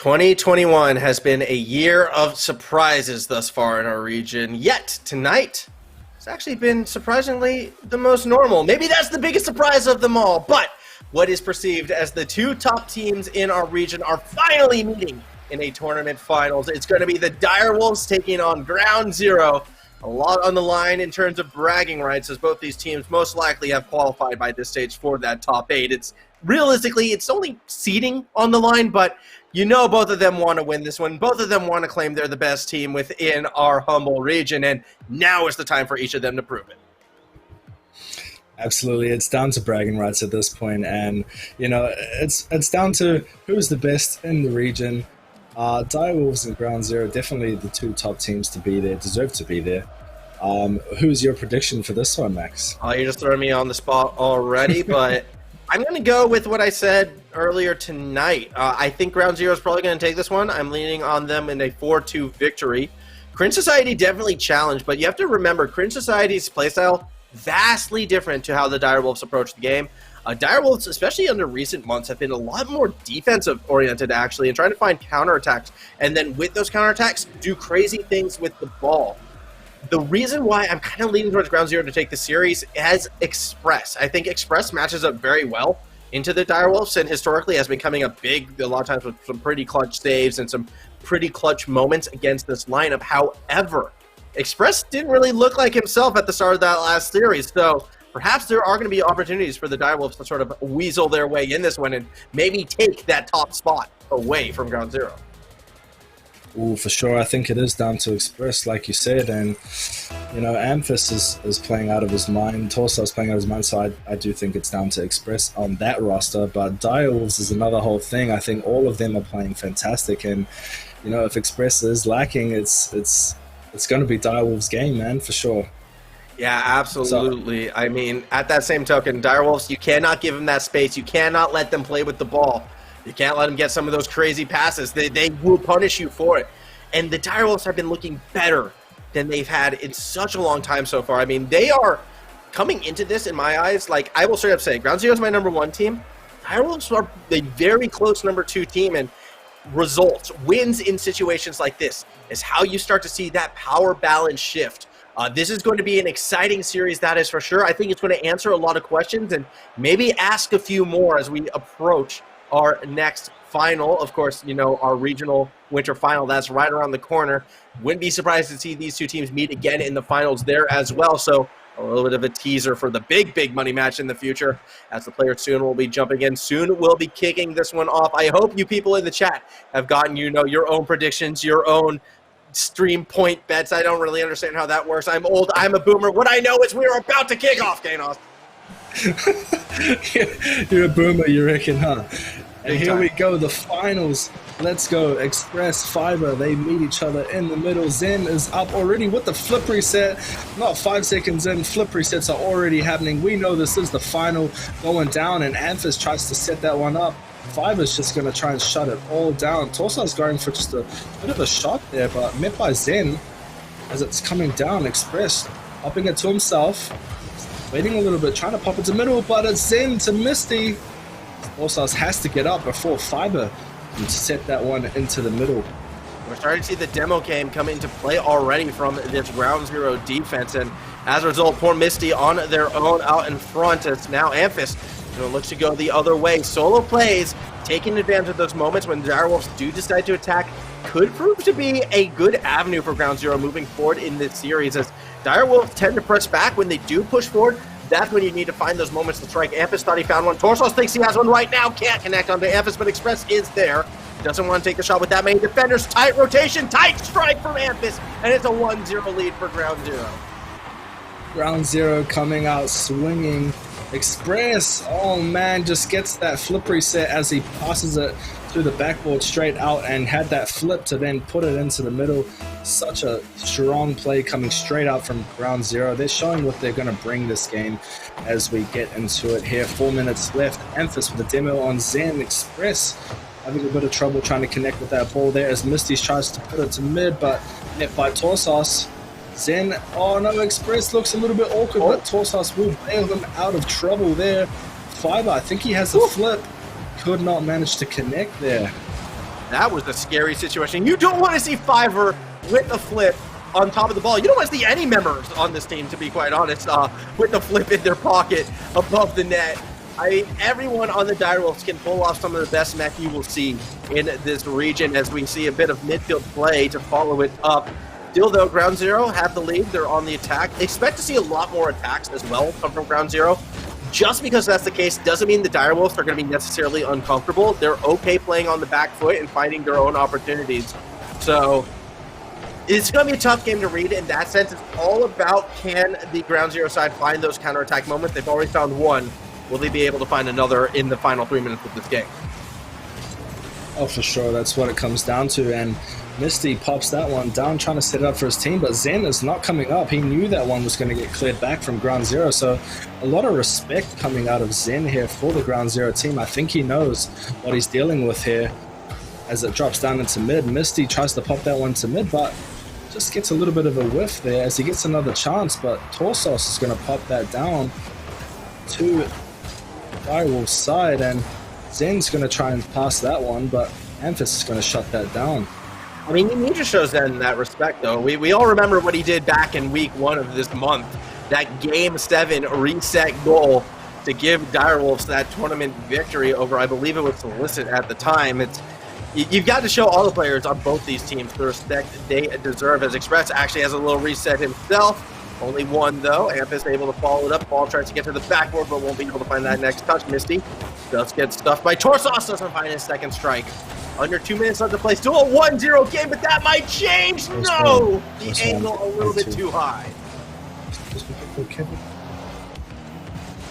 2021 has been a year of surprises thus far in our region, yet tonight has actually been surprisingly the most normal. Maybe that's the biggest surprise of them all, but what is perceived as the two top teams in our region are finally meeting in a tournament finals. It's going to be the Direwolves taking on Ground Zero. A lot on the line in terms of bragging rights, as both these teams most likely have qualified by this stage for that top 8. It's realistically, it's only seeding on the line, but you know both of them want to win this one. Both of them want to claim they're the best team within our humble region, and now is the time for each of them to prove it. Absolutely, it's down to bragging rights at this point, and you know it's down to who's the best in the region. Direwolves and Ground Zero, definitely the two top teams to be there, deserve to be there. Who's your prediction for this one, Max? You're just throwing me on the spot already, but I'm going to go with what I said earlier tonight. I think Ground Zero is probably going to take this one. I'm leaning on them in a 4-2 victory. Cringe Society definitely challenged, but you have to remember, Cringe Society's playstyle vastly different to how the Direwolves approach the game. Direwolves, especially under recent months, have been a lot more defensive-oriented, actually, and trying to find counterattacks. And then with those counterattacks, do crazy things with the ball. The reason why I'm kind of leaning towards Ground Zero to take the series has Express. I think Express matches up very well into the Direwolves, and historically has been coming up big a lot of times with some pretty clutch saves and some pretty clutch moments against this lineup. However, Express didn't really look like himself at the start of that last series, so perhaps there are going to be opportunities for the Direwolves to sort of weasel their way in this one and maybe take that top spot away from Ground Zero. Ooh, for sure. I think it is down to Express, like you said, and you know, Amphis is playing out of his mind. Torso is playing out of his mind, so I do think it's down to Express on that roster. But Direwolves is another whole thing. I think all of them are playing fantastic, and you know, if Express is lacking, it's going to be Direwolves' game, man, for sure. Yeah, absolutely. I mean, at that same token, Direwolves, you cannot give them that space. You cannot let them play with the ball. You can't let them get some of those crazy passes. They will punish you for it. And the Direwolves have been looking better than they've had in such a long time so far. I mean, they are coming into this, in my eyes, like, I will straight up say, Ground Zero is my #1 team. Direwolves are a very close #2 team, and results, wins in situations like this is how you start to see that power balance shift. This is going to be an exciting series, that is for sure. I think it's going to answer a lot of questions and maybe ask a few more as we approach our next final. Of course, you know, our regional winter final, that's right around the corner. Wouldn't be surprised to see these two teams meet again in the finals there as well. So a little bit of a teaser for the big money match in the future, as the players soon will be jumping in. Soon we'll be kicking this one off. I hope you people in the chat have gotten, you know, your own predictions, your own stream point bets. I don't really understand how that works. I'm old. I'm a boomer. What I know is we are about to kick off, Kanos. You're a boomer, you reckon, huh? And Big here time. we go, the finals. Let's go. Express, Fiber, they meet each other in the middle. Zen is up already with the flip reset. Not 5 seconds in, flip resets are already happening. We know this is the final going down, and Amphis tries to set that one up. Fiber's just going to try and shut it all down. Torso's going for just a bit of a shot there, but met by Zen as it's coming down. Express upping it to himself, waiting a little bit, trying to pop it to middle, but it's Zen to Misty. Torsos has to get up before Fiber can set that one into the middle. We're starting to see the demo game come into play already from this Ground Zero defense, and as a result, poor Misty on their own out in front. It's now Amphis looks to go the other way. Solo plays, taking advantage of those moments when Direwolves do decide to attack, could prove to be a good avenue for Ground Zero moving forward in this series, as Direwolves tend to press back when they do push forward. That's when you need to find those moments to strike. Amphis thought he found one. Torsos thinks he has one right now. Can't connect onto Amphis, but Express is there. Doesn't want to take the shot with that many defenders. Tight rotation, tight strike from Amphis, and it's a 1-0 lead for Ground Zero. Ground Zero coming out swinging. Express, oh man, just gets that flip reset as he passes it through the backboard straight out and had that flip to then put it into the middle. Such a strong play coming straight out from Ground Zero. They're showing what they're going to bring this game as we get into it here. 4 minutes left. Amphis with a demo on Zen. Express having a bit of trouble trying to connect with that ball there as Misty tries to put it to mid, but met by Torsos. Zen, oh no, Express looks a little bit awkward, but Torsos will bail him out of trouble there. Fiber, I think he has a flip. Could not manage to connect there. That was a scary situation. You don't want to see Fiverr with the flip on top of the ball. You don't want to see any members on this team, to be quite honest, with the flip in their pocket above the net. I mean, everyone on the Direwolves can pull off some of the best mech you will see in this region as we see a bit of midfield play to follow it up. Still, though, Ground Zero have the lead. They're on the attack. Expect to see a lot more attacks as well come from Ground Zero. Just because that's the case doesn't mean the Direwolves are going to be necessarily uncomfortable. They're okay playing on the back foot and finding their own opportunities. So it's going to be a tough game to read in that sense. It's all about, can the Ground Zero side find those counterattack moments? They've already found one. Will they be able to find another in the final 3 minutes of this game? Oh, for sure. That's what it comes down to. And Misty pops that one down, trying to set it up for his team, but Zen is not coming up. He knew that one was going to get cleared back from Ground Zero, so a lot of respect coming out of Zen here for the Ground Zero team. I think he knows what he's dealing with here as it drops down into mid. Misty tries to pop that one to mid, but just gets a little bit of a whiff there as he gets another chance, but Torsos is going to pop that down to Direwolf's side, and Zen's going to try and pass that one, but Amphis is going to shut that down. I mean, he just shows that in that respect, though. We all remember what he did back in week 1 of this month. That Game 7 reset goal to give Direwolves that tournament victory over, I believe it was Solicit at the time. You've got to show all the players on both these teams the respect they deserve, as Express actually has a little reset himself. Only one, though. Amphis able to follow it up. Ball tries to get to the backboard, but won't be able to find that next touch. Misty does get stuffed by Torsos, doesn't find his second strike. Under 2 minutes left to play. Still a 1-0 game, but that might change. No! The angle a little bit too high.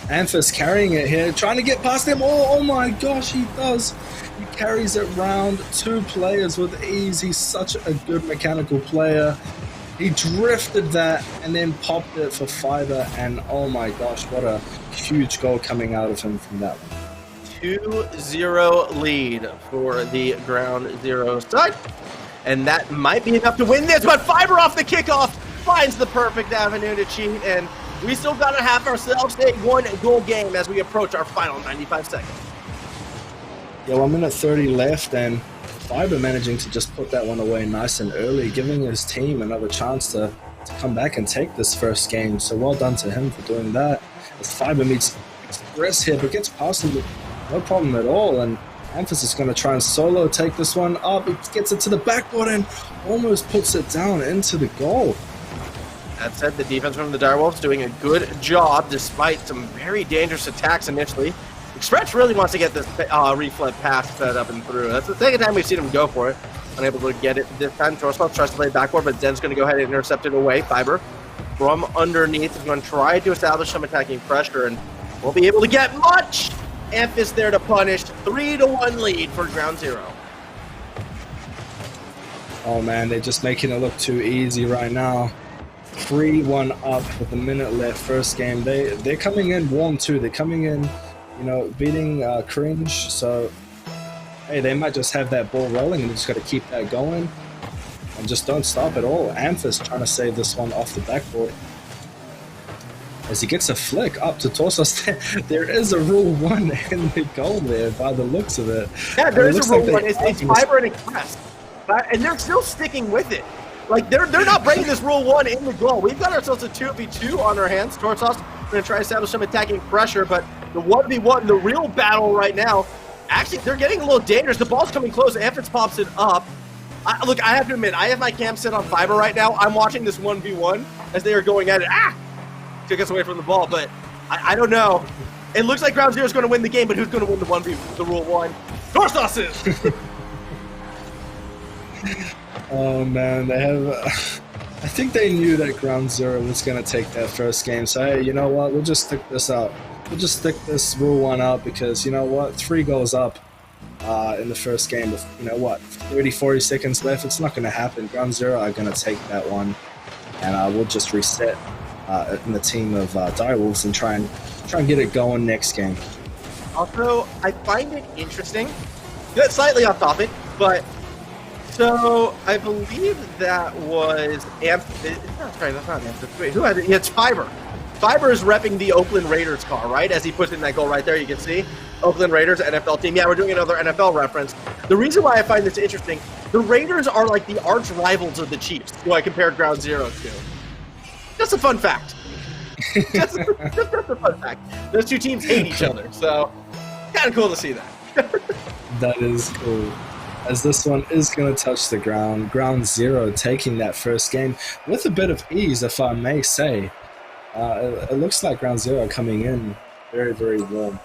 Amphis carrying it here, trying to get past him. Oh my gosh, he does. He carries it round 2 players with ease. He's such a good mechanical player. He drifted that and then popped it for Fiverr, and oh my gosh, what a huge goal coming out of him from that one. 2-0 lead for the Ground Zero side. And that might be enough to win this, but Fiverr off the kickoff finds the perfect avenue to cheat, and we still gotta have ourselves a 1-goal game as we approach our final 95 seconds. Yeah, 1 minute 30 left, and Fiverr managing to just put that one away nice and early, giving his team another chance to come back and take this first game. So well done to him for doing that. As Fiverr meets Express here, but gets past him with no problem at all, and Amphis is going to try and solo take this one up. He gets it to the backboard and almost puts it down into the goal. That said, the defense from the Direwolves doing a good job despite some very dangerous attacks initially. Express really wants to get this reflip pass set up and through. That's the second time we've seen him go for it. Unable to get it this time. Torsos tries to play backboard, but Zen's going to go ahead and intercept it away. Fiverr from underneath is going to try to establish some attacking pressure and won't be able to get much. Amphis there to punish. 3-1 lead for Ground Zero. Oh man, they're just making it look too easy right now. 3-1 up with a minute left. First game. They're coming in warm too. They're coming in, beating Cringe. So hey, they might just have that ball rolling and they just got to keep that going and just don't stop at all. Amphis trying to save this one off the backboard. As he gets a flick up to Torsos. There is a rule 1 in the goal there by the looks of it. Yeah, there is a rule 1. It's Fiverr and Express. And they're still sticking with it. Like, they're not breaking this rule 1 in the goal. We've got ourselves a 2v2 on our hands. Torsos going to try to establish some attacking pressure, but the 1v1, the real battle right now, actually, they're getting a little dangerous. The ball's coming close. Amphis pops it up. Look, I have to admit, I have my cam set on Fiverr right now. I'm watching this 1v1 as they are going at it. Took us away from the ball, but I don't know. It looks like Ground Zero is going to win the game, but who's going to win the 1v, the rule 1? Torsos is! Oh man, they have. I think they knew that Ground Zero was going to take that first game. So hey, you know what? We'll just stick this out. We'll just stick this rule 1 out because you know what? 3 goals up in the first game with 30-40 seconds left. It's not going to happen. Ground Zero are going to take that one, and we'll just reset in the team of Direwolves and try and get it going next game. Also, I find it interesting. Slightly off topic, but so I believe that was Amphis. Sorry, that's not Amphis. Wait, who had it? Yeah, it's Fiverr. Fiverr is repping the Oakland Raiders car, right? As he puts in that goal right there, you can see Oakland Raiders NFL team. Yeah, we're doing another NFL reference. The reason why I find this interesting, the Raiders are like the arch rivals of the Chiefs, who I compared Ground Zero to. Just a fun fact. just a fun fact. Those two teams hate each other, so kind of cool to see that. That is cool. As this one is going to touch the ground. Ground Zero taking that first game with a bit of ease, if I may say. It looks like Ground Zero coming in very, very warm.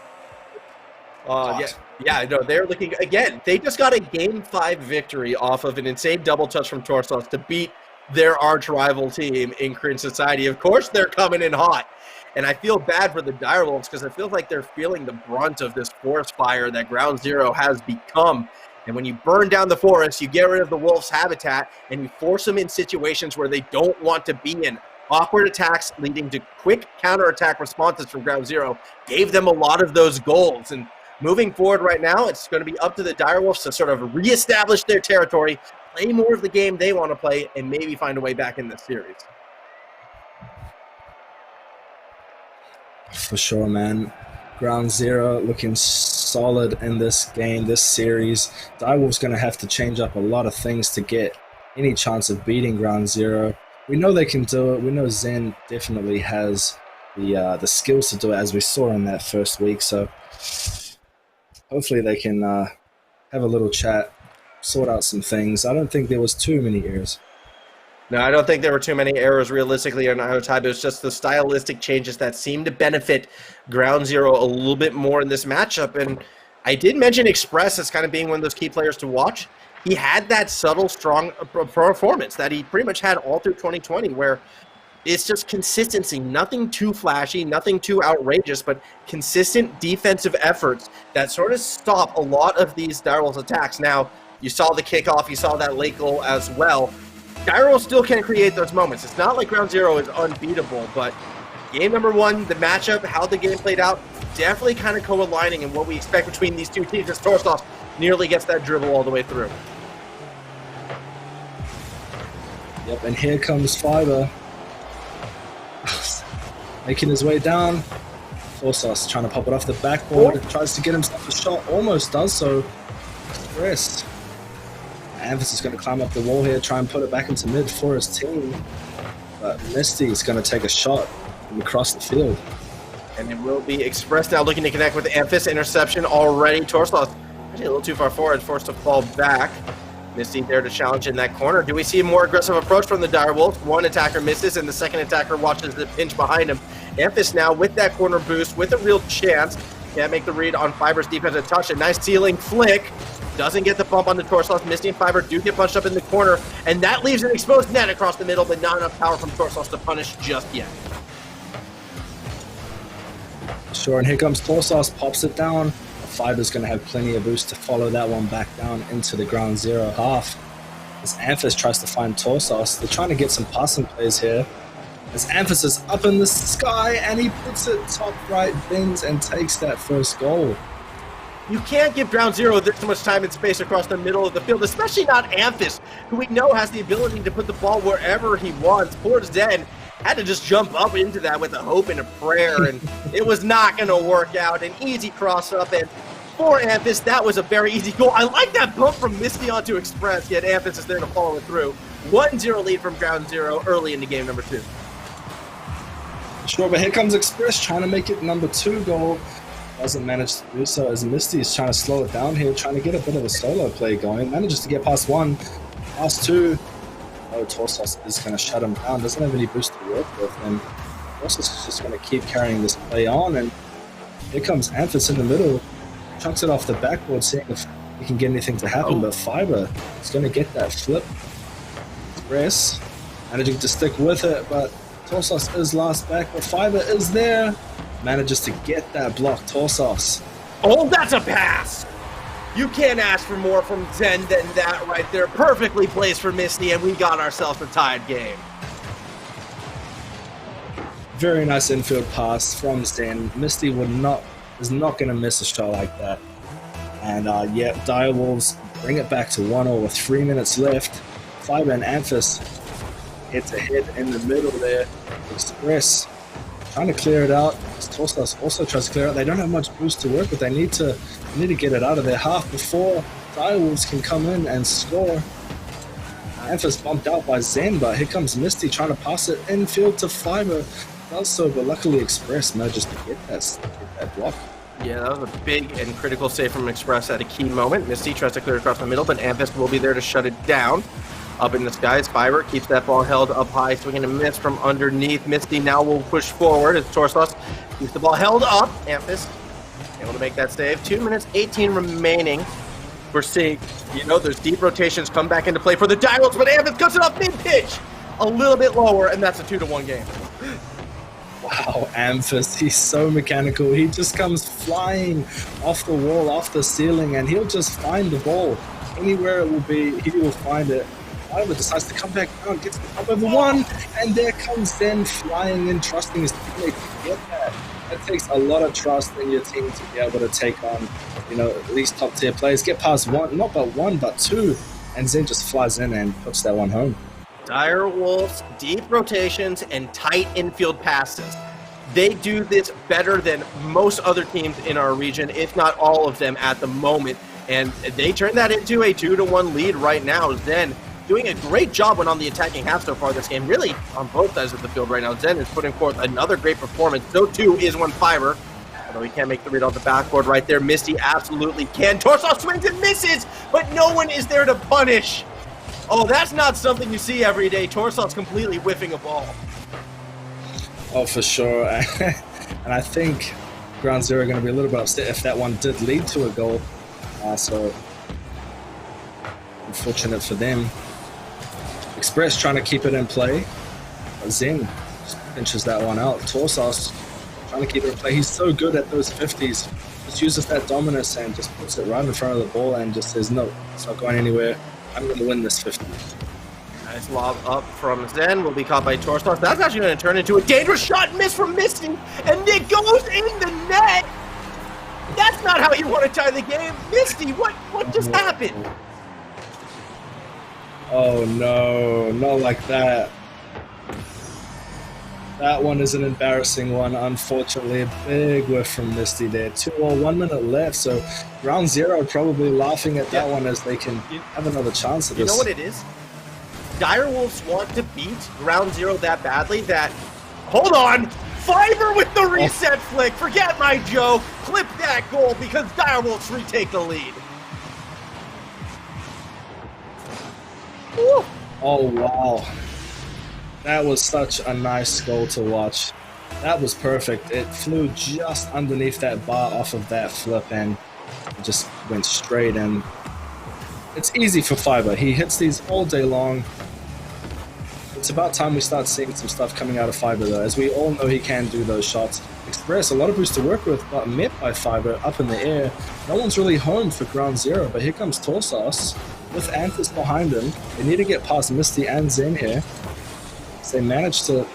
Yeah, no, they're looking, again, they just got a Game 5 victory off of an insane double touch from Torsos to beat their arch rival team in Korean Society. Of course, they're coming in hot. And I feel bad for the Direwolves because it feels like they're feeling the brunt of this forest fire that Ground Zero has become. And when you burn down the forest, you get rid of the wolves' habitat, and you force them in situations where they don't want to be in. Awkward attacks leading to quick counterattack responses from Ground Zero gave them a lot of those goals. And moving forward right now, it's going to be up to the Direwolves to sort of reestablish their territory, play more of the game they want to play, and maybe find a way back in this series. For sure, man. Ground Zero looking solid in this game, this series. Direwolves going to have to change up a lot of things to get any chance of beating Ground Zero. We know they can do it. We know Zen definitely has the skills to do it, as we saw in that first week. So hopefully they can have a little chat, sort out some things. I don't think there was too many errors. No, I don't think there were too many errors realistically on either side. It was just the stylistic changes that seemed to benefit Ground Zero a little bit more in this matchup. And I did mention Express as kind of being one of those key players to watch. He had that subtle, strong performance that he pretty much had all through 2020, where it's just consistency, nothing too flashy, nothing too outrageous, but consistent defensive efforts that sort of stop a lot of these Direwolves attacks. Now, you saw the kickoff, you saw that late goal as well. Direwolves still can create those moments. It's not like Ground Zero is unbeatable, but game number one, the matchup, how the game played out, definitely kind of co-aligning in what we expect between these two teams as Torsos nearly gets that dribble all the way through. Yep, and here comes Fiber. Making his way down. Torsos trying to pop it off the backboard. Tries to get himself a shot. Almost does so. Rest. Anvis is going to climb up the wall here, try and put it back into mid for his team. But Misty is going to take a shot from across the field. And it will be Express now looking to connect with the Anvis. Interception already. Torsos actually a little too far forward, forced to fall back. Misty there to challenge in that corner. Do we see a more aggressive approach from the Direwolves? One attacker misses, and the second attacker watches the pinch behind him. Anvis now with that corner boost, with a real chance. Can't make the read on Fiber's defensive touch. A nice ceiling flick. Doesn't get the bump on the Torsos. Misty and Fiber do get punched up in the corner, and that leaves an exposed net across the middle, but not enough power from Torsos to punish just yet. Sure, and here comes Torsos, pops it down. Fiber's going to have plenty of boost to follow that one back down into the Ground Zero half. As Anthus tries to find Torsos, they're trying to get some passing plays here. As Anthus is up in the sky, and he puts it top right bins and takes that first goal. You can't give Ground Zero this much time and space across the middle of the field, especially not Anthus, who we know has the ability to put the ball wherever he wants. Poor Zen had to just jump up into that with a hope and a prayer, and it was not going to work out. An easy cross-up, and for Anthus, that was a very easy goal. I like that bump from Misty onto Express, yet Anthus is there to follow it through. 1-0 lead from Ground Zero early into game number 2. Sure, but here comes Express trying to make it number 2 goal. Doesn't manage to do so, as Misty is trying to slow it down here, trying to get a bit of a solo play going. Manages to get past 1, past 2. Oh, Torsos is going to shut him down. Doesn't have any boost to work with, and Torsos is just going to keep carrying this play on. And here comes Anthus in the middle, chunks it off the backboard, seeing if he can get anything to happen. But Fiber is going to get that flip. Express managing to stick with it, but Torsos is last back. But Fiber is there. Manages to get that block, Torsos. Oh, that's a pass! You can't ask for more from Zen than that right there. Perfectly placed for Misty, and we got ourselves a tied game. Very nice infield pass from Zen. Misty is not going to miss a shot like that. And yeah, Direwolves bring it back to 1-0 with 3 minutes left. Fiber and Anthus head to head in the middle there. Express trying to clear it out. Torsos also tries to clear it out. They don't have much boost to work with. They need to get it out of their half before Direwolves can come in and score. Anthus bumped out by Zen, but here comes Misty trying to pass it infield to Fiber. Does so, but luckily Express manages to get that block. Yeah, that was a big and critical save from Express at a key moment. Misty tries to clear across the middle, but Anthus will be there to shut it down. Up in the skies, Fiber keeps that ball held up high, swinging a miss from underneath. Misty now will push forward as Torsos keeps the ball held up. Anthus able to make that save. 2 minutes, 18 remaining. We're seeing, those deep rotations come back into play for the Direwolves, but Anthus cuts it off mid-pitch. A little bit lower, and that's a 2-1 game. Wow, Anthus, he's so mechanical. He just comes flying off the wall, off the ceiling, and he'll just find the ball. Anywhere it will be, he will find it. Fiber decides to come back down, gets the up over one, and there comes Zen flying in, trusting his teammate to get that. It takes a lot of trust in your team to be able to take on, these top tier players. Get past one, not but one, but two, and Zen just flies in and puts that one home. Direwolves, deep rotations, and tight infield passes. They do this better than most other teams in our region, if not all of them at the moment. And they turn that into a 2-1 lead right now. Zen doing a great job when on the attacking half so far this game, really on both sides of the field right now. Zen is putting forth another great performance. So too is one Fiber. Although he can't make the read off the backboard right there. Misty absolutely can. Torso swings and misses, but no one is there to punish. Oh, that's not something you see every day. Torso's completely whiffing a ball. Oh, for sure. And I think Ground Zero are going to be a little bit upset if that one did lead to a goal. So, unfortunate for them. Express trying to keep it in play. Zen just pinches that one out. Torsos trying to keep it in play. He's so good at those 50s. Just uses that dominance and just puts it right in front of the ball and just says, no, it's not going anywhere. I'm going to win this 50. Nice lob up from Zen. Will be caught by Torsos. That's actually going to turn into a dangerous shot. Miss from Misty. And it goes in the net. That's not how you want to tie the game. Misty, what just happened? Oh no, not like that. That one is an embarrassing one, unfortunately. A big whiff from Misty there. 1 minute left, so Ground Zero probably laughing at that one as they can have another chance at this. You know what it is? Direwolves want to beat Ground Zero that badly that... Hold on! Fiber with the reset flick! Forget my joke! Clip that goal because Direwolves retake the lead. Woo. Oh, wow. That was such a nice goal to watch. That was perfect. It flew just underneath that bar off of that flip and it just went straight in. It's easy for Fiber. He hits these all day long. It's about time we start seeing some stuff coming out of Fiber though. As we all know, he can do those shots. Express, a lot of boost to work with, but met by Fiber up in the air. No one's really home for Ground Zero, but here comes Torsos with Anthus behind him. They need to get past Misty and Zen here. So they managed to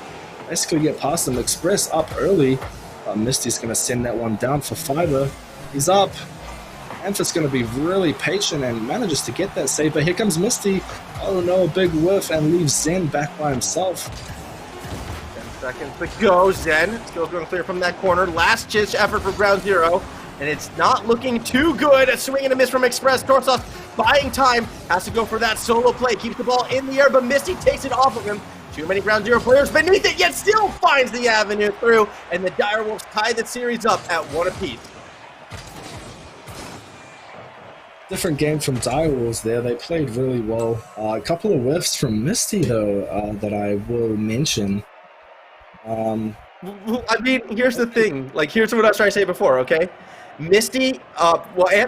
basically get past them. Express up early, but Misty's going to send that one down for Fiber. He's up. Anthus going to be really patient and manages to get that save, but here comes Misty. Oh no, a big whiff and leaves Zen back by himself. 10 seconds to go. Zen still going clear from that corner. Last ditch effort for Ground Zero, and it's not looking too good. A swing and a miss from Express. Torsos buying time, has to go for that solo play. Keeps the ball in the air, but Misty takes it off of him. Too many Ground Zero players beneath it, yet still finds the avenue through, and the Direwolves tie the series up at 1 apiece. Different game from Direwolves there. They played really well. A couple of whiffs from Misty, though, that I will mention. I mean, here's the thing. Here's what I was trying to say before, okay? Misty,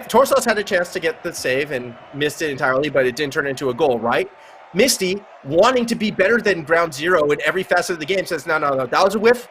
Torsos had a chance to get the save and missed it entirely, but it didn't turn into a goal, right? Misty, wanting to be better than Ground Zero in every facet of the game, says, no, that was a whiff.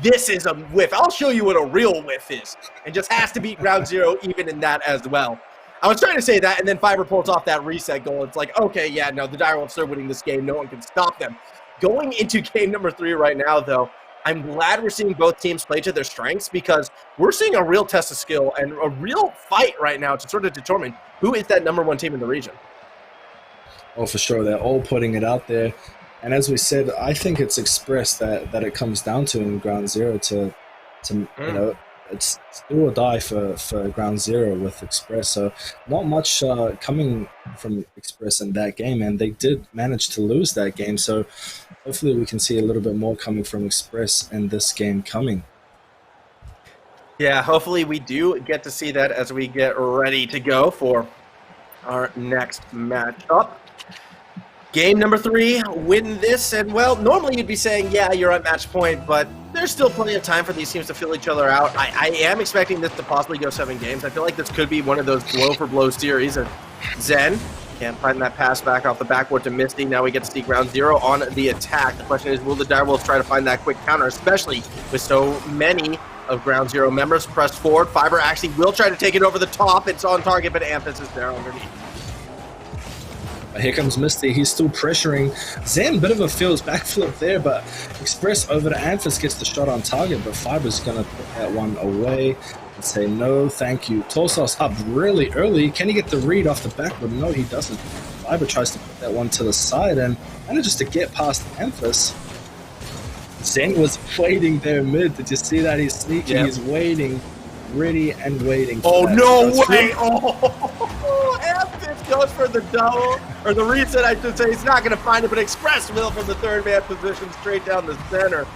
This is a whiff. I'll show you what a real whiff is. And just has to beat Ground Zero even in that as well. I was trying to say that, and then Fiber pulls off that reset goal. It's like, okay, yeah, no, the Direwolves are winning this game. No one can stop them. Going into game number 3 right now, though, I'm glad we're seeing both teams play to their strengths because we're seeing a real test of skill and a real fight right now to sort of determine who is that number 1 team in the region. Oh, for sure. They're all putting it out there. And as we said, I think it's Express that it comes down to in Ground Zero to it's do or die for Ground Zero with Express. So not much coming from Express in that game, and they did manage to lose that game. So hopefully we can see a little bit more coming from Express in this game coming. Yeah, hopefully we do get to see that as we get ready to go for our next matchup. Game number 3, win this, and well, normally you'd be saying, yeah, you're at match point, but there's still plenty of time for these teams to fill each other out. I am expecting this to possibly go 7 games. I feel like this could be one of those blow-for-blow series, and Zen can't find that pass back off the backboard to Misty. Now we get to see Ground Zero on the attack. The question is, will the Direwolves try to find that quick counter, especially with so many of Ground Zero members pressed forward? Fiber actually will try to take it over the top. It's on target, but Amphis is there underneath. Here comes Misty. He's still pressuring Zen. Bit of a feels backflip there, but Express over to Amphis gets the shot on target, but Fiber's going to put that one away and say no, thank you. Torsos up really early. Can he get the read off the backboard? No, he doesn't. Fiber tries to put that one to the side and manages to get past Amphis. Zen was waiting there mid. Did you see that? He's sneaky. Yep. He's waiting, ready and waiting. Oh, no way! Oh, Amphis goes for the double, or the reset, I should say. He's not going to find it, but Express will from the third man position straight down the center.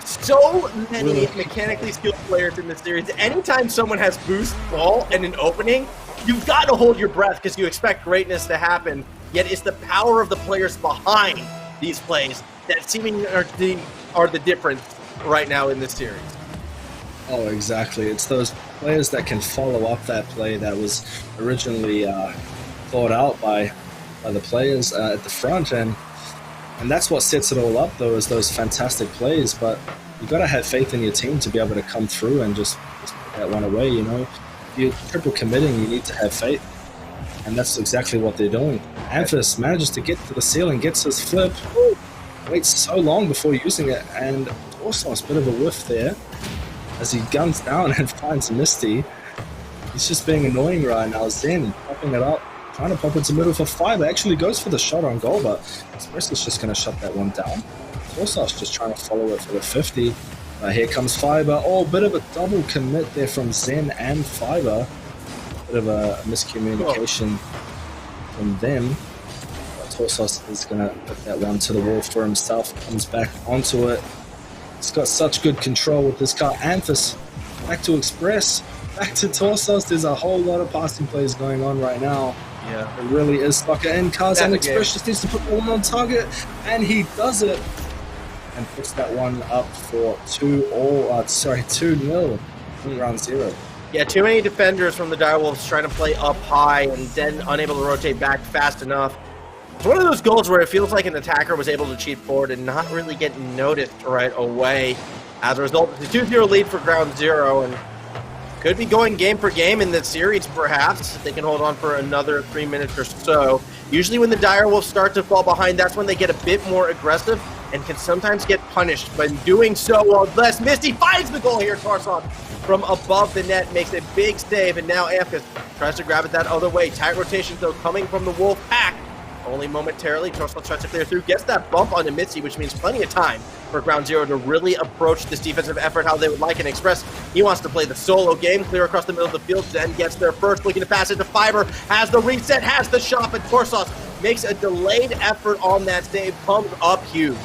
So many mechanically skilled players in this series. Anytime someone has boost ball and an opening, you've got to hold your breath because you expect greatness to happen. Yet it's the power of the players behind these plays that seemingly are the difference right now in this series. Oh, exactly. It's those players that can follow up that play that was originally thought out by the players at the front, and that's what sets it all up, though, is those fantastic plays. But you got to have faith in your team to be able to come through and just put that one away. You know, if you're triple committing, you need to have faith, and that's exactly what they're doing. Amphis manages to get to the ceiling, gets his flip, waits so long before using it, and also a bit of a whiff there as he guns down and finds Misty. He's just being annoying right now. Zen popping it up, trying to pop into middle for Fiber. Actually goes for the shot on goal, but Express is just going to shut that one down. Torsos just trying to follow it for the 50. Here comes Fiber. Oh, bit of a double commit there from Zen and Fiber. Bit of a miscommunication from them. Torsos is going to put that one to the wall for himself. Comes back onto it. He's got such good control with this car. Amphis back to Express, back to Torsos. There's a whole lot of passing plays going on right now. Yeah, it really is soccer. And Karzan Express just needs to put the one on target, and he does it. And puts that one up for 2-0 Ground Zero. Yeah, too many defenders from the Direwolves trying to play up high and then unable to rotate back fast enough. It's one of those goals where it feels like an attacker was able to cheat forward and not really get noticed right away. As a result, it's a 2-0 lead for Ground Zero, and could be going game for game in this series, perhaps. They can hold on for another 3 minutes or so. Usually when the Direwolves start to fall behind, that's when they get a bit more aggressive and can sometimes get punished. But in doing so, well, less Misty finds the goal here. Torsos from above the net makes a big save, and now Amphis tries to grab it that other way. Tight rotation, though, coming from the Wolf pack. Only momentarily, Torsos tries to clear through, gets that bump onto Mitzi, which means plenty of time for Ground Zero to really approach this defensive effort how they would like. And Express, he wants to play the solo game, clear across the middle of the field, then gets there first, looking to pass it to Fiber, has the reset, has the shot, but Torsos makes a delayed effort on that save, comes up huge.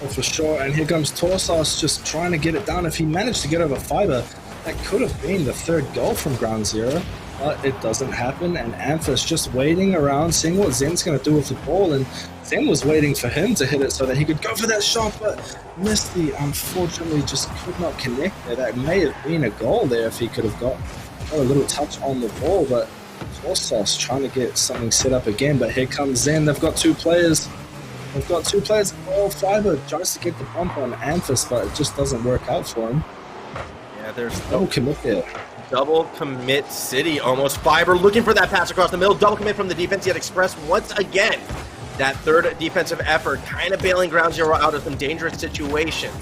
Oh, for sure, and here comes Torsos just trying to get it down. If he managed to get over Fiber, that could have been the third goal from Ground Zero. But it doesn't happen, and Amphis just waiting around, seeing what Zen's going to do with the ball, and Zen was waiting for him to hit it so that he could go for that shot, but Misty unfortunately just could not connect there. That may have been a goal there if he could have got a little touch on the ball, but Torsos trying to get something set up again, but here comes Zen. They've got two players. Oh, Fiber tries to get the bump on Amphis, but it just doesn't work out for him. Yeah, there's no commit there. Double commit city almost. Fiber looking for that pass across the middle. Double commit from the defense, yet Express once again. That third defensive effort kind of bailing Ground Zero out of some dangerous situations.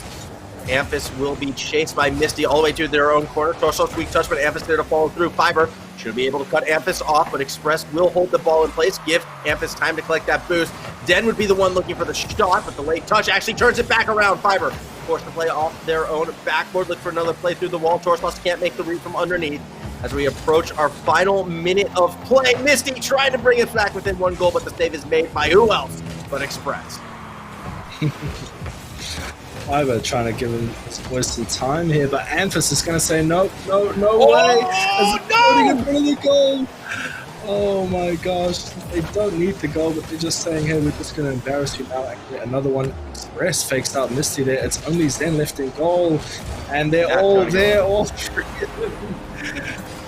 Amphis will be chased by Misty all the way to their own corner. Torsos weak touch, but Amphis there to follow through. Fiber should be able to cut Amphis off, but Express will hold the ball in place, give Amphis time to collect that boost. Den would be the one looking for the shot, but the late touch actually turns it back around. Fiber forced to play off their own backboard. Look for another play through the wall. Torsos can't make the read from underneath. As we approach our final minute of play, Misty trying to bring us back within 1 goal, but the save is made by who else but Express. Fiber trying to give him his boys some time here, but Anthus is going to say no way. As no! In front of the goal. Oh my gosh, they don't need the goal, but they're just saying, hey, we're just going to embarrass you now and get another one. Express fakes out Misty there. It's only Zen left in goal, and they're all there, all three of them.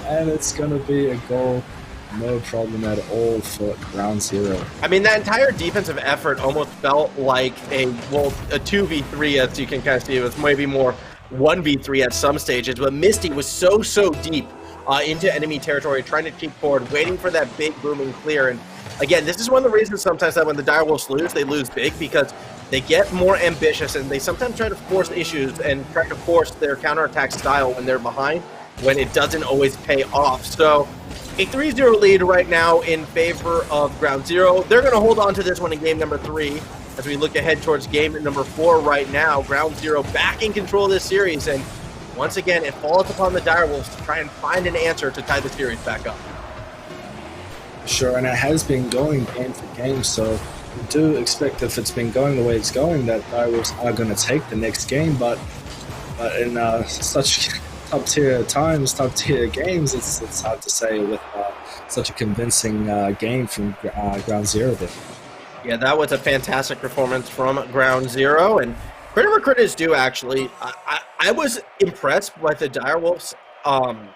And it's going to be a goal. No problem at all for Ground Zero. I mean, that entire defensive effort almost felt like a 2v3, as you can kind of see. It was maybe more 1v3 at some stages, but Misty was so deep into enemy territory, trying to cheat forward, waiting for that big booming clear. And again, this is one of the reasons sometimes that when the Direwolves lose, they lose big, because they get more ambitious and they sometimes try to force issues and try to force their counterattack style when they're behind, when it doesn't always pay off. So a 3-0 lead right now in favor of Ground Zero. They're going to hold on to this one in game number 3 as we look ahead towards game number 4 right now. Ground Zero back in control of this series, and once again, it falls upon the Direwolves to try and find an answer to tie the series back up. Sure, and it has been going game for game, so we do expect, if it's been going the way it's going, that Direwolves are going to take the next game, but in such top-tier times, top-tier games, it's hard to say with such a convincing game from Ground Zero there. Yeah, that was a fantastic performance from Ground Zero, and credit where credit is due, actually. I was impressed by the Direwolves. I don't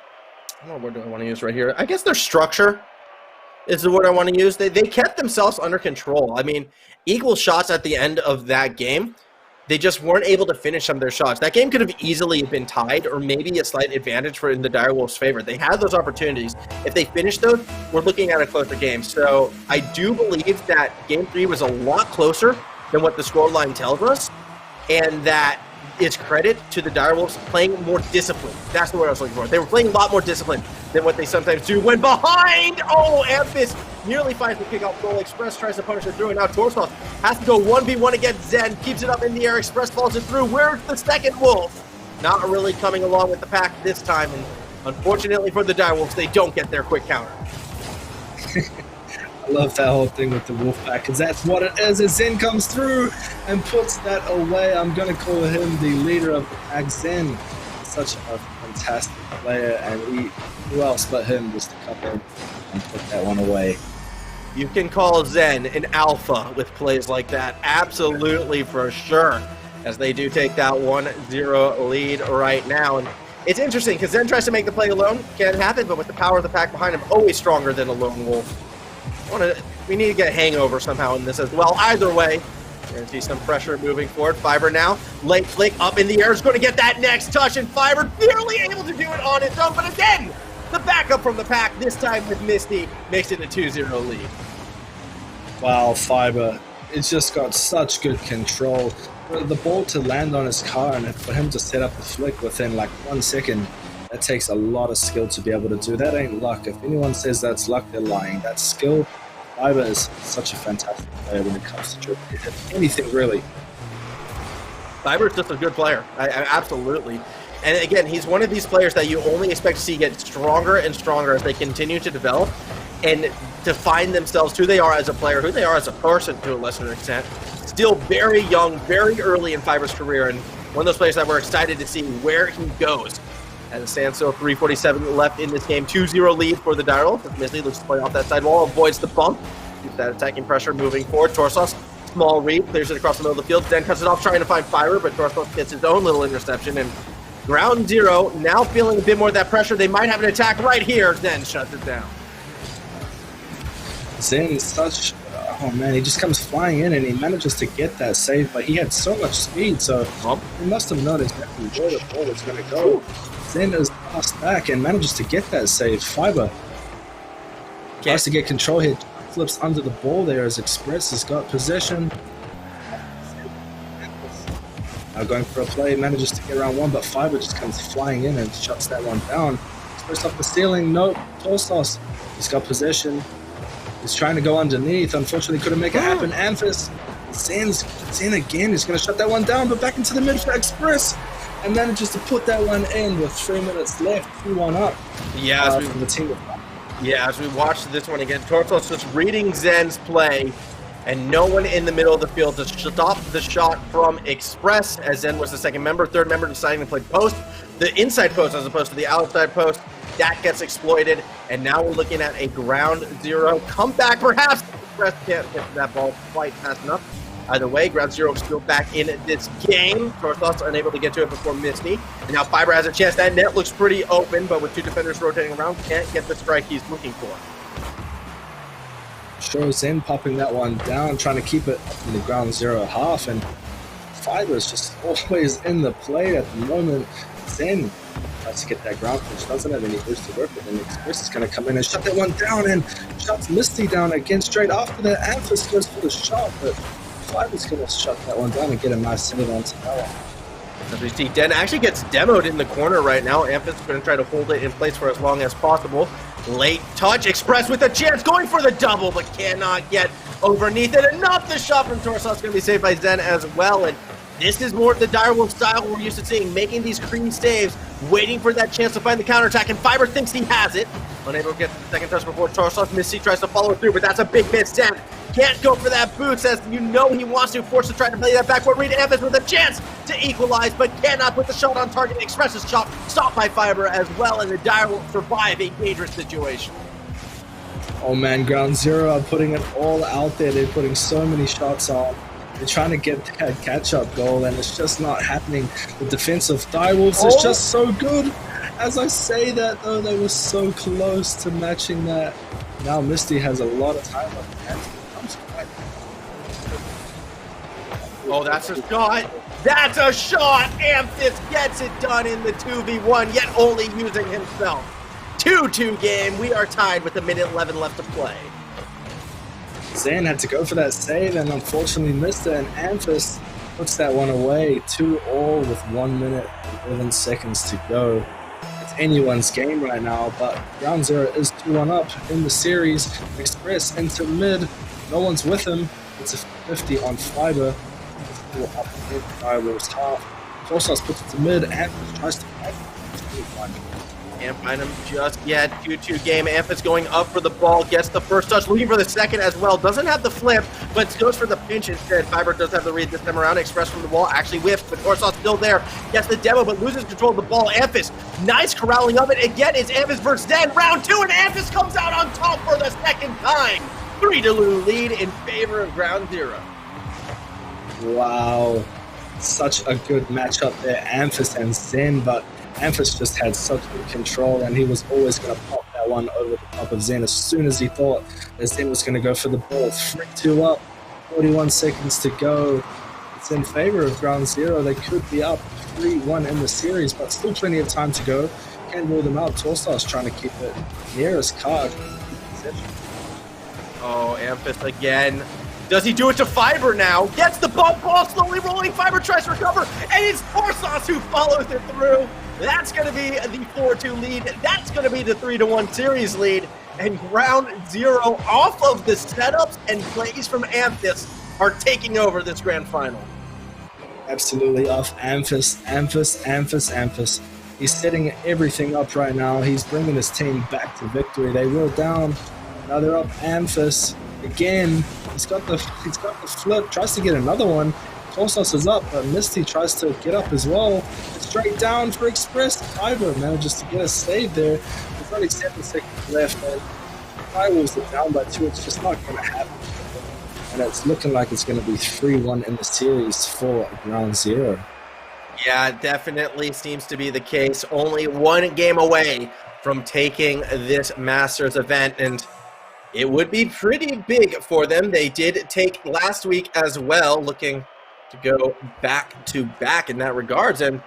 know, what do I want to use right here? I guess their structure is the word I want to use. They kept themselves under control. I mean, equal shots at the end of that game. They just weren't able to finish some of their shots. That game could have easily been tied, or maybe a slight advantage for in the Direwolves' favor. They had those opportunities. If they finished those, we're looking at a closer game. So I do believe that Game 3 was a lot closer than what the scoreline tells us, and that is credit to the Direwolves playing more disciplined. That's the word I was looking for. They were playing a lot more disciplined than what they sometimes do when behind. Oh, Amphis nearly finds the kickoff goal. Express tries to punish it through, and now Torsos has to go 1v1 against Zen. Keeps it up in the air. Express falls it through. Where's the second Wolf? Not really coming along with the pack this time, and unfortunately for the Direwolves, they don't get their quick counter. I love that whole thing with the Wolfpack, because that's what it is. As Zen comes through and puts that away, I'm going to call him the leader of the pack. Zen, such a fantastic player, and who else but him just to come in and put that one away. You can call Zen an alpha with plays like that. Absolutely, for sure, as they do take that 1-0 lead right now. And it's interesting, because Zen tries to make the play alone. Can't happen, but with the power of the pack behind him, always stronger than a lone wolf. We need to get a hangover somehow in this as well. Either way, we're going to see some pressure moving forward. Fiber now, late flick up in the air, is going to get that next touch, and Fiber barely able to do it on its own. But again, the backup from the pack, this time with Misty, makes it a 2-0 lead. Wow, Fiber, it's just got such good control. The ball to land on his car, and for him to set up a flick within like 1 second, that takes a lot of skill to be able to do. That ain't luck. If anyone says that's luck, they're lying. That's skill. Fiber is such a fantastic player when it comes to dribbling. Anything, really. Fiber is just a good player. I absolutely. And again, he's one of these players that you only expect to see get stronger and stronger as they continue to develop and to find themselves who they are as a player, who they are as a person to a lesser extent. Still very young, very early in Fiber's career, and one of those players that we're excited to see where he goes. As it stands, so 3:47 left in this game. 2-0 lead for the Direwolves. If Misty looks to play off that side wall, avoids the bump. Keeps that attacking pressure moving forward. Torsos, small read, clears it across the middle of the field. Then cuts it off, trying to find Fiber, but Torsos gets his own little interception. And Ground Zero now feeling a bit more of that pressure. They might have an attack right here. Then shuts it down. Zen is such... Oh man, he just comes flying in and he manages to get that save, but he had so much speed, so he must have noticed exactly where the ball was going to go. Zen is passed back and manages to get that save. Fiber tries to get control here, flips under the ball there as Express has got possession. Now going for a play, manages to get around one, but Fiber just comes flying in and shuts that one down. Express off the ceiling, nope, Torsos, he's got possession. He's trying to go underneath. Unfortunately, couldn't make it happen. Anthus Zen again. He's going to shut that one down, but back into the mid for Express. And manages to put that one in with 3 minutes left, 2-1 up. Yeah, for the team. Yeah, as we watched this one again, Torsos just reading Zen's play, and no one in the middle of the field to stop the shot from Express, as Zen was the second member. Third member deciding to play post, the inside post as opposed to the outside post. That gets exploited, and now we're looking at a ground zero comeback, perhaps. Express can't get to that ball quite fast enough. Either way, ground zero is still back in this game. Torsos unable to get to it before Misty. And now Fiber has a chance. That net looks pretty open, but with two defenders rotating around, can't get the strike he's looking for. Sure, Zen popping that one down, trying to keep it in the ground zero half, and Fiber is just always in the play at the moment. Zen tries to get that ground push, doesn't have any boost to work with, and Express is going to come in and shut that one down, and shuts Misty down again straight after that. Amphis goes for the shot, but Fiber's going to shut that one down and get a nice save onto that one. As we see, Den actually gets demoed in the corner right now. Amphis is going to try to hold it in place for as long as possible. Late touch, Express with a chance, going for the double, but cannot get underneath it. Enough, the shot from Torsos is going to be saved by Zen as well. And this is more the Direwolf style we're used to seeing, making these clean saves, waiting for that chance to find the counterattack, and Fiber thinks he has it. Unable to get the second touch before Torsos. Misty tries to follow through, but that's a big miss. Zen can't go for that boot, says he wants to, forced to try to play that backward read. Amphis with a chance to equalize, but cannot put the shot on target. Express's shot stopped by Fiber as well, and the Direwolf survive a dangerous situation. Oh man, ground zero are putting it all out there. They're putting so many shots on. They're trying to get that catch-up goal, and it's just not happening. The defense of Direwolves is just so good. As I say that, though, they were so close to matching that. Now Misty has a lot of time on the hands. Oh, that's a shot. That's a shot. Amphis gets it done in the 2v1, yet only using himself. 2-2 game. We are tied with a minute 11 left to play. Zen had to go for that save and unfortunately missed it, and Amphis puts that one away. 2-2 with 1 minute and 11 seconds to go. It's anyone's game right now, but ground zero is 2-1 up in the series. Express into mid. No one's with him. It's a 50 on Fiber. Still up in Direwolf's half. Torsos puts it to mid. Amphis tries to fight. Can't find him just yet. 2-2 game. Amphis going up for the ball. Gets the first touch. Looking for the second as well. Doesn't have the flip, but goes for the pinch instead. Fiber does have the read this time around. Express from the wall. Actually whiffs, but Torsos still there. Gets the demo, but loses control of the ball. Amphis, nice corralling of it. Again, it's Amphis versus Zen. Round 2, and Amphis comes out on top for the second time. 3-2 lead in favor of ground zero. Wow. Such a good matchup there. Amphis and Zen, but Amphis just had such good control, and he was always going to pop that one over the top of Zen as soon as he thought that Zen was going to go for the ball. 3-2 up, 41 seconds to go. It's in favor of ground zero. They could be up 3-1 in the series, but still plenty of time to go. Can't rule them out. Torsos trying to keep it near his card. Oh, Amphis again. Does he do it to Fiber now? Gets the ball slowly rolling. Fiber tries to recover, and it's Torsos who follows it through. That's going to be the 4-2 lead. That's going to be the 3-1 series lead. And ground zero off of the setups and plays from Amphis are taking over this grand final. Absolutely off Amphis. He's setting everything up right now. He's bringing his team back to victory. They were down. Now they're up Amphis. Again, he's got the flip, tries to get another one. Torsos is up, but Misty tries to get up as well. Straight down for Express. Fiber manages to get a save there. There's only 7 seconds left, and Direwolves are down by 2. It's just not going to happen. And it's looking like it's going to be 3-1 in the series for ground zero. Yeah, it definitely seems to be the case. Only one game away from taking this Masters event, and it would be pretty big for them. They did take last week as well, looking to go back-to-back in that regards. And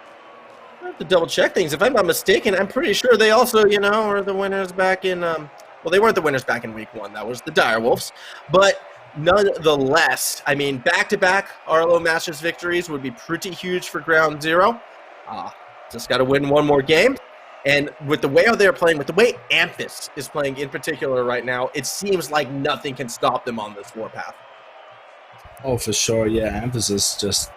I have to double-check things. If I'm not mistaken, I'm pretty sure they also, are the winners back in well, they weren't the winners back in week 1. That was the Direwolves. But nonetheless, I mean, back-to-back RLO Masters victories would be pretty huge for ground zero. Just got to win one more game. And with the way they're playing, with the way Amphis is playing in particular right now, it seems like nothing can stop them on this warpath. Oh, for sure. Yeah, Emphasis just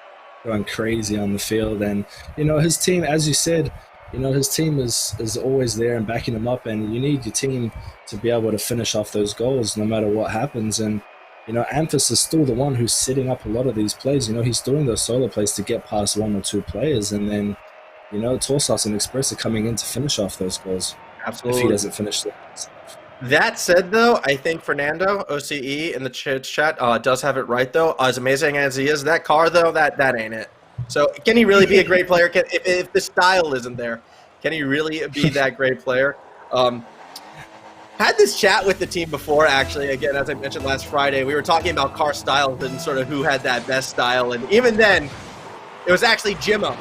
going crazy on the field, and his team, as you said, his team is always there and backing him up, and you need your team to be able to finish off those goals no matter what happens. And Amphis is still the one who's setting up a lot of these plays. He's doing those solo plays to get past one or two players, and then Torsos and Express are coming in to finish off those goals. Absolutely. If he doesn't finish them. That said, though, I think Fernando, OCE, in the chat does have it right, though. As amazing as he is, that car, though, that ain't it. So can he really be a great player? If the style isn't there, can he really be that great player? Had this chat with the team before, actually. Again, as I mentioned last Friday, we were talking about car styles and sort of who had that best style. And even then, it was actually Jimmo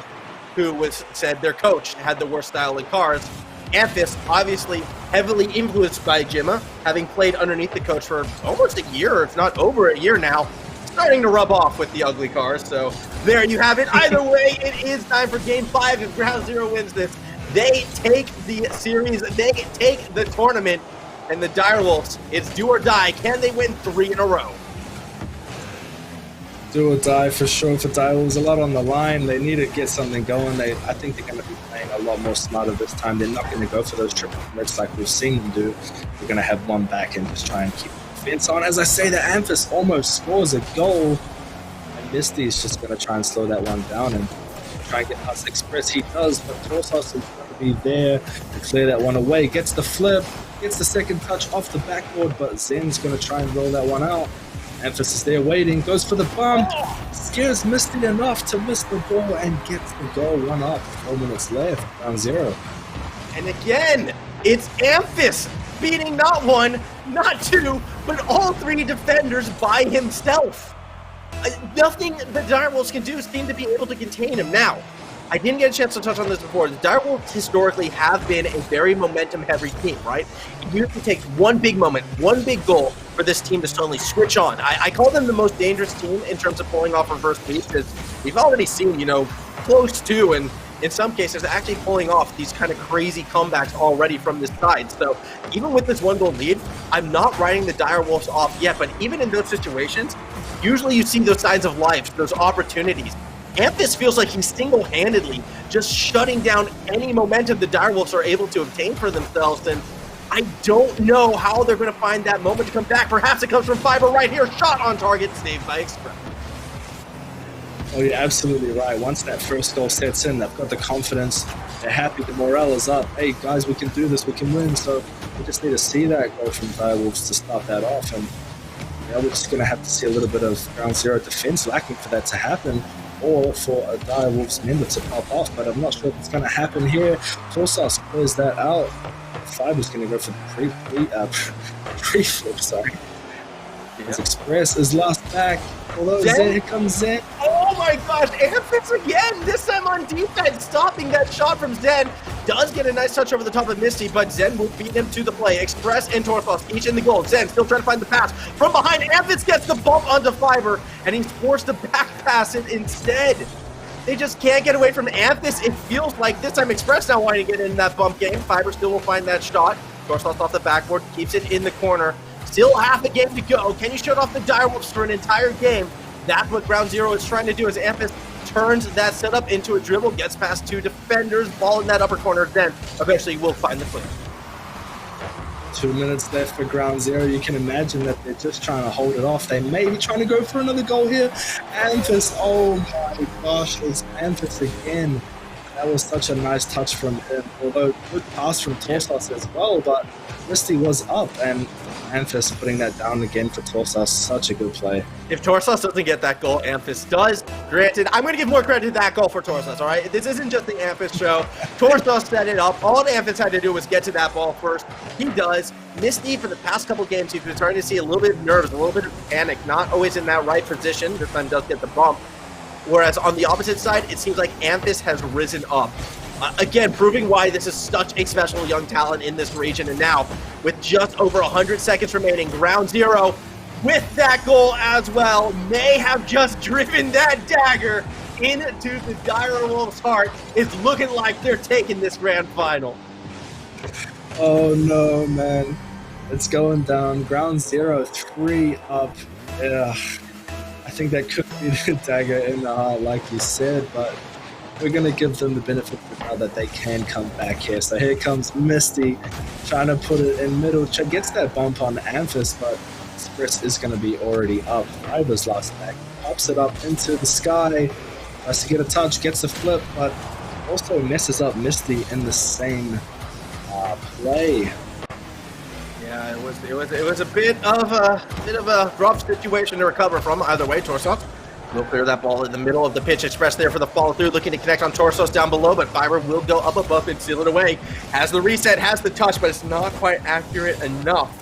who said their coach had the worst style in cars. Amphis, obviously heavily influenced by Jimma, having played underneath the coach for almost a year, if not over a year now, starting to rub off with the ugly cars. So there you have it. Either way, it is time for Game 5. If Ground Zero wins this, they take the series, they take the tournament, and the Direwolves, it's do or die. Can they win 3 in a row? Do or die for sure for Direwolves. A lot on the line. They need to get something going. I think they're going to be playing a lot more smarter this time. They're not going to go for those triple commits like we've seen them do. They're going to have one back and just try and keep the defense on. As I say, the Amphis almost scores a goal, and Misty's just going to try and slow that one down and try and get past Express. He does, but Torsos is going to be there to clear that one away. Gets the flip, gets the second touch off the backboard, but Zen's going to try and roll that one out. Amphis is there waiting, goes for the bump, scares Misty enough to miss the ball and gets the goal. 1 up, 4 minutes left, Ground Zero. And again, it's Amphis beating not 1, not 2, but all 3 defenders by himself. Nothing the Direwolves can do seem to be able to contain him. Now, I didn't get a chance to touch on this before. The Direwolves historically have been a very momentum-heavy team, right? It usually takes one big moment, one big goal for this team to suddenly switch on. I call them the most dangerous team in terms of pulling off reverse sweeps, because we've already seen, close to, and in some cases, actually pulling off these kind of crazy comebacks already from this side. So even with this 1-goal lead, I'm not writing the Direwolves off yet, but even in those situations, usually you see those signs of life, those opportunities. Amphis feels like he's single-handedly just shutting down any momentum the Direwolves are able to obtain for themselves, and I don't know how they're going to find that moment to come back. Perhaps it comes from Fiber right here. Shot on target, saved by Express. Oh, you're absolutely right. Once that first goal sets in, they've got the confidence. They're happy. The morale is up. Hey, guys, we can do this. We can win. So we just need to see that goal from Direwolves to start that off. And we're just going to have to see a little bit of Ground Zero defense lacking for that to happen, or for a Direwolves member to pop off. But I'm not sure if it's going to happen here. Torsos clears that out. Fiber's going to go for the pre-flip, sorry. His Express is lost back. Although Zen, here comes Zen. Oh my gosh, Amphis again, this time on defense, stopping that shot from Zen. Does get a nice touch over the top of Misty, but Zen will beat him to the play. Express and Torthos each in the goal. Zen still trying to find the pass. From behind, Amphis gets the bump onto Fiber, and he's forced to back pass it instead. They just can't get away from Amphis. It feels like this time Express now wanting to get in that bump game. Fiber still will find that shot. Torthos off the backboard, keeps it in the corner. Still half a game to go. Can you shut off the Direwolves for an entire game? That's what Ground Zero is trying to do as Amphis turns that setup into a dribble, gets past 2 defenders, ball in that upper corner, then eventually will find the clear. 2 minutes left for Ground Zero. You can imagine that they're just trying to hold it off. They may be trying to go for another goal here. Amphis, oh my gosh, it's Amphis again. That was such a nice touch from him, although good pass from Torsos as well, but Misty was up, and Amphis putting that down again for Torsos. Such a good play. If Torsos doesn't get that goal, Amphis does. Granted, I'm going to give more credit to that goal for Torsos, all right? This isn't just the Amphis show. Torsos set it up. All Amphis had to do was get to that ball first. He does. Misty, for the past couple games, you've been starting to see a little bit of nerves, a little bit of panic, not always in that right position. This time does get the bump. Whereas on the opposite side, it seems like Amphis has risen up. Again, proving why this is such a special young talent in this region. And now, with just over 100 seconds remaining, Ground Zero, with that goal as well, may have just driven that dagger into the Direwolves' heart. It's looking like they're taking this grand final. Oh no, man. It's going down. Ground Zero, 3 up. Ugh. I think that could be the dagger in the heart, like you said, but we're going to give them the benefit of the doubt that they can come back here. So here comes Misty trying to put it in middle. Gets that bump on Amphis, but Express is going to be already up. Fiber's last back. Pops it up into the sky. Tries to get a touch, gets a flip, but also messes up Misty in the same play. Yeah, it was a bit of a rough situation to recover from. Either way, Torsos will clear that ball in the middle of the pitch. Express there for the follow through, looking to connect on Torsos down below, but Fiber will go up above and seal it away. Has the reset, has the touch, but it's not quite accurate enough.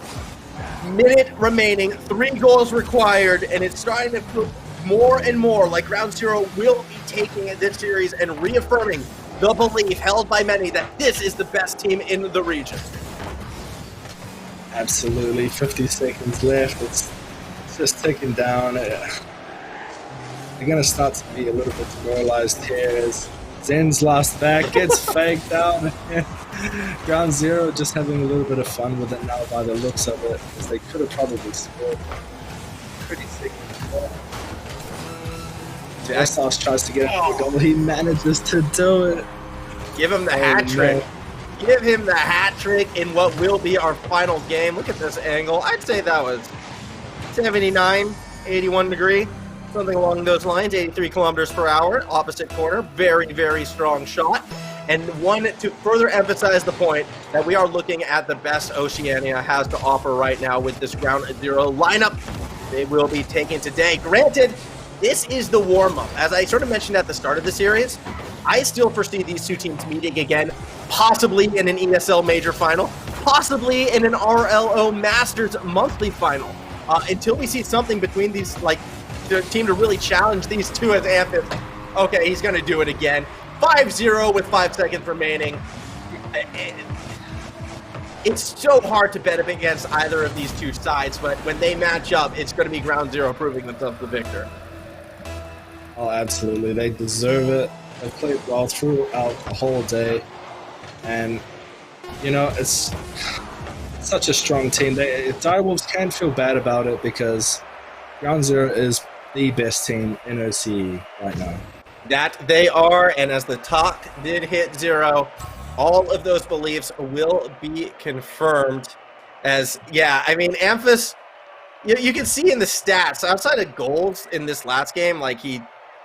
Minute remaining, 3 goals required, and it's starting to feel more and more like Ground Zero will be taking this series and reaffirming the belief held by many that this is the best team in the region. Absolutely, 50 seconds left. It's just ticking down. They're going to start to be a little bit demoralized here as Zen's last back gets faked out. Ground Zero just having a little bit of fun with it now by the looks of it, because they could have probably scored pretty sick. Jastos tries to get a goal. He manages to do it. Give him the hat trick. Give him the hat trick in what will be our final game. Look at this angle. I'd say that was 79, 81 degree, something along those lines, 83 kilometers per hour, opposite corner. Very, very strong shot. And one to further emphasize the point that we are looking at the best Oceania has to offer right now with this Ground Zero lineup they will be taking today. Granted, this is the warm-up. As I sort of mentioned at the start of the series, I still foresee these two teams meeting again, possibly in an ESL major final, possibly in an RLO Masters monthly final, until we see something between these, like, the team to really challenge these two as Amphis. Okay, he's going to do it again. 5-0 with 5 seconds remaining. It's so hard to bet against either of these two sides, but when they match up, it's going to be Ground Zero proving themselves the victor. Oh, absolutely. They deserve it. They played well throughout the whole day. And, you know, it's such a strong team. Direwolves can feel bad about it because Ground Zero is the best team in OCE right now. That they are, and as the talk did hit zero, all of those beliefs will be confirmed. As, yeah, I mean, Amphis, you can see in the stats, outside of goals in this last game, like he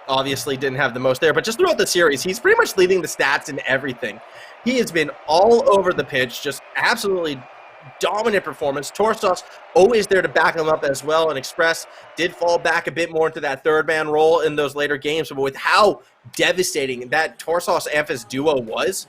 obviously didn't have the most there, but just throughout the series, he's pretty much leading the stats in everything. He has been all over the pitch, just absolutely dominant performance. Torsos always there to back him up as well, and Express did fall back a bit more into that third man role in those later games, but with how devastating that Torsos-Amphis duo was,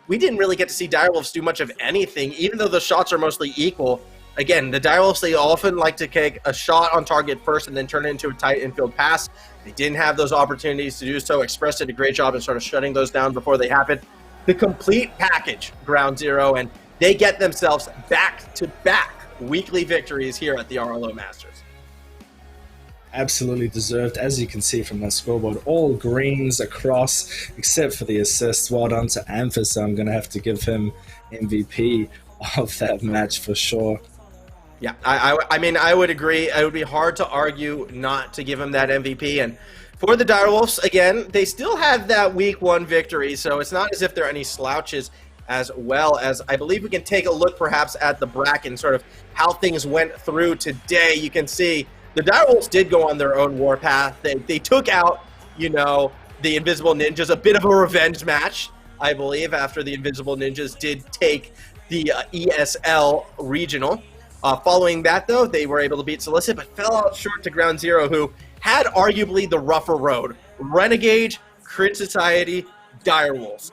we didn't really get to see Direwolves do much of anything, even though the shots are mostly equal. Again, the Direwolves, they often like to take a shot on target first and then turn it into a tight infield pass. They didn't have those opportunities to do so. Express did a great job in sort of shutting those down before they happened. The complete package, Ground Zero, and they get themselves back-to-back weekly victories here at the RLO Masters. Absolutely deserved, as you can see from that scoreboard. All greens across, except for the assists. Well done to Amphis. I'm going to have to give him MVP of that match for sure. Yeah, I mean, I would agree. It would be hard to argue not to give him that MVP. And for the Direwolves, again, they still have that week 1 victory, so it's not as if there are any slouches, as well as I believe we can take a look perhaps at the bracket and sort of how things went through today. You can see the Direwolves did go on their own warpath. They took out, you know, the Invisible Ninjas, a bit of a revenge match, I believe, after the Invisible Ninjas did take the ESL Regional. Following that, though, they were able to beat Solicit, but fell out short to Ground Zero, who had arguably the rougher road. Renegade, Crit Society, Direwolves.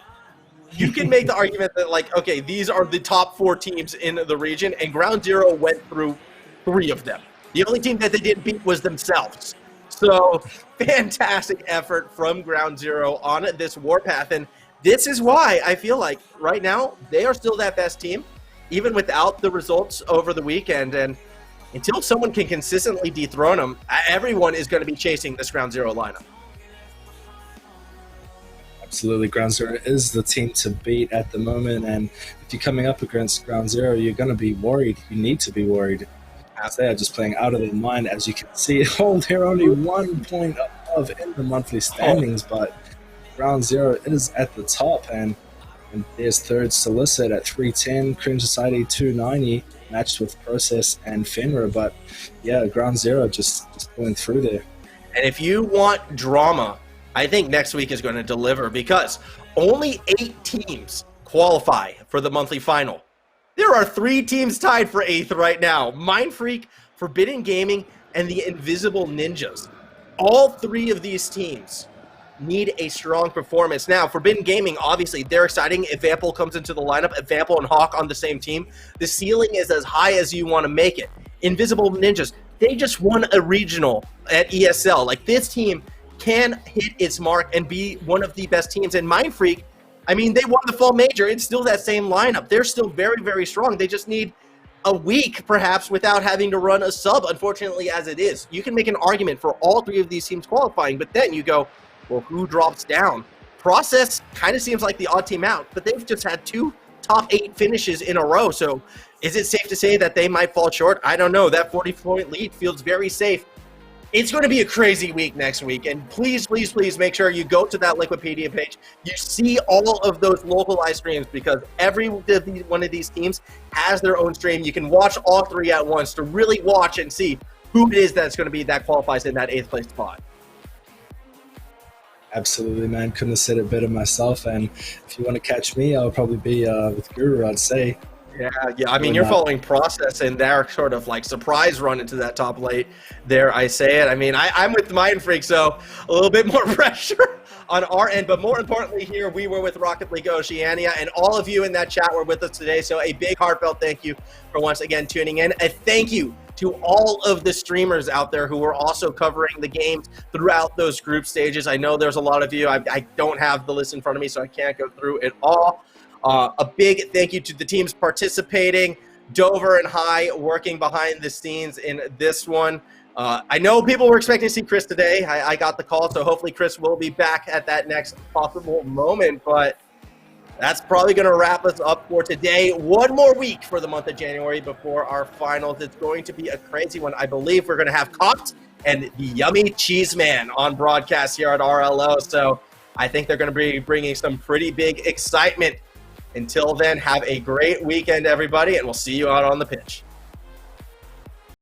You can make the argument that, like, okay, these are the top 4 teams in the region, and Ground Zero went through 3 of them. The only team that they didn't beat was themselves. So, fantastic effort from Ground Zero on this warpath, and this is why I feel like right now they are still that best team, even without the results over the weekend. And until someone can consistently dethrone them, everyone is going to be chasing this Ground Zero lineup. Absolutely, Ground Zero is the team to beat at the moment, and if you're coming up against Ground Zero, you're going to be worried. You need to be worried. They are just playing out of their mind, as you can see. Oh, they're only 1 point above in the monthly standings, but Ground Zero is at the top, and there's third Solicit at 310, Cringe Society 290, matched with Process and Finra. But yeah, Ground Zero just going through there. And if you want drama, I think next week is going to deliver, because only 8 teams qualify for the monthly final. There are 3 teams tied for 8th right now. Mind Freak, Forbidden Gaming, and the Invisible Ninjas. All 3 of these teams need a strong performance. Now, Forbidden Gaming, obviously, they're exciting. If Vampel comes into the lineup, if Vampel and Hawk on the same team, the ceiling is as high as you want to make it. Invisible Ninjas, they just won a regional at ESL. Like, this team can hit its mark and be one of the best teams. And Mind Freak, I mean, they won the fall major. It's still that same lineup. They're still very, very strong. They just need a week, perhaps, without having to run a sub, unfortunately, as it is. You can make an argument for all 3 of these teams qualifying, but then you go, well, who drops down? Process kind of seems like the odd team out, but they've just had 2 top 8 finishes in a row. So is it safe to say that they might fall short? I don't know. That 40-point lead feels very safe. It's going to be a crazy week next week, and please, please, please make sure you go to that Liquipedia page. You see all of those localized streams, because every one of these teams has their own stream. You can watch all 3 at once to really watch and see who it is that's going to be that qualifies in that 8th place spot. Absolutely, man. Couldn't have said it better myself. And if you want to catch me, I'll probably be with Guru, I'd say. Yeah. I mean, you're following Process and their sort of like surprise run into that top late there, I say it. I mean, I'm with Mind Freak, so a little bit more pressure on our end. But more importantly here, we were with Rocket League Oceania, and all of you in that chat were with us today. So a big heartfelt thank you for once again tuning in. A thank you to all of the streamers out there who were also covering the games throughout those group stages. I know there's a lot of you. I don't have the list in front of me, so I can't go through it all. A big thank you to the teams participating, Dover and High working behind the scenes in this one. I know people were expecting to see Chris today. I got the call, so hopefully Chris will be back at that next possible moment. But that's probably going to wrap us up for today. One more week for the month of January before our finals. It's going to be a crazy one. I believe we're going to have Copt and the Yummy Cheese Man on broadcast here at RLO. So I think they're going to be bringing some pretty big excitement. Until then, have a great weekend, everybody, and we'll see you out on the pitch.